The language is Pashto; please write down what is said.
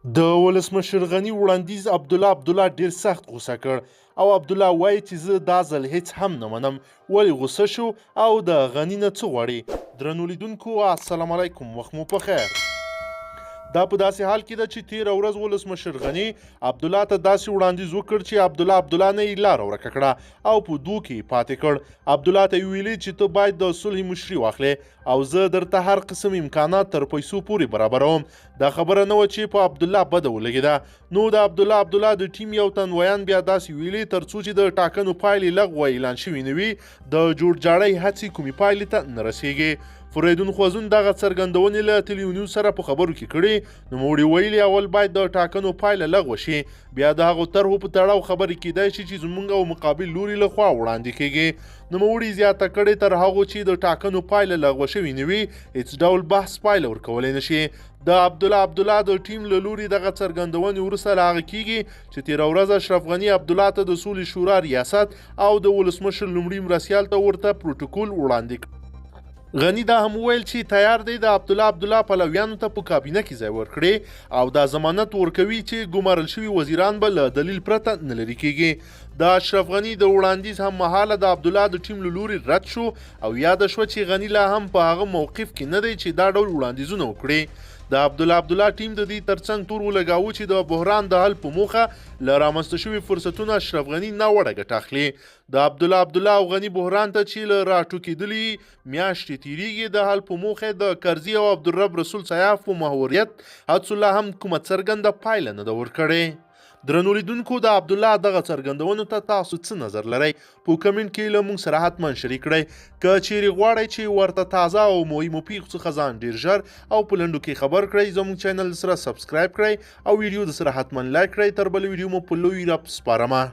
د ولسمشر غني وړاندیز عبدالله ډیر سخت غوسه کړ او عبدالله وایي چې زه دا ځل هیڅ هم نه منم. ولې غوسه شو او د غني نه څه غواړي؟ درنو لیدونکو السلام علیکم، وخت مو په خیر. دا په داسې حال کې ده چې تېره ورځ ولسمشر غني عبدالله ته داسې وړاندیز وکړ چې عبدالله نه یې لاره ورکه کړه او په دوه کې پاتې کړ. عبدالله ته یې ویلي چې ته باید د صلح مشري واخلې او زه درته هر قسم امکانات تر پیسو پورې برابروم. دا خبره نه وه چې په عبدالله بده ولګېده. نو د عبدالله د ټیم یو تن ویان بیا داسې ویلي تر څو چې د ټاکنو پایلې لغوه اعلان شوي نه وي د جوړجاړۍ هڅې کومې پایلې ته نه رسیږي. فریدون خوازون دغه څرګندونې له تلویزیون سره په خبرو کې کړي. نوموړي ویلي اول باید د ټاکنو پایله لغوه شي، بیا د هغو طرحو په تړاو خبرې کیدای شي چې زموږ او مقابل لوري لخوا وړاندې کیږي. نوموړي زیاته کړې تر هغو چې د ټاکنو پایله لغوه شوې نه وي هیڅ ډول بحث پایله ورکولی نشي. د عبدالله د ټیم له لوري دغه څرګندونې وروسته له هغه کیږي چې تېره ورځ اشرف غني عبدالله ته د سولې شورا ریاست او د ولسمشر لومړي مرستیال ته ورته پروتوکول وړاندې کړ. غني دا هم ویل چې تیار دی د عبدالله پلویانو ته په کابینه کې ځای ورکړي او دا ضمانت ورکوي چې ګمارل شوي وزیران به له دلیل پرته نه لرې کیږي. د اشرف غني د وړاندیز هم مهاله د عبدالله د ټیم له لوري رد شو او یاده شوه چې غني لا هم په هغه موقف کې نه دی چې دا ډول وړاندیزونه وکړي. د عبدالله ټیم د دې ترڅنګ تور ولګاوه چې د بحران د حل په موخه له رامنځته شوي فرصتونه اشرف غني ناوړه ګټه اخلي. د عبدالله او غني بحران ته چې له راټوکېدلې میاشتې تیریږي د حل په موخه د کرزي او عبدالرب رسول سیاف په محوریت هڅو لا هم کومه څرګنده پایله نه ده ورکړې. درنو لیدونکو د عبدالله دغه څرګندونو ته تاسو څه نظر لرئ؟ په کمنټ کې له موږ سره حتما شریک کړئ. که چیرې غواړئ چې ورته تازه او مهمو پیښو څخه ځان ډیر ژر او په لنډو کې خبر کړئ زموږ چینل سره سبسکرایب کړئ او ویډیو د سره حتما لایک کړئ. تر بل ویډیو مو په لوی رب سپارمه.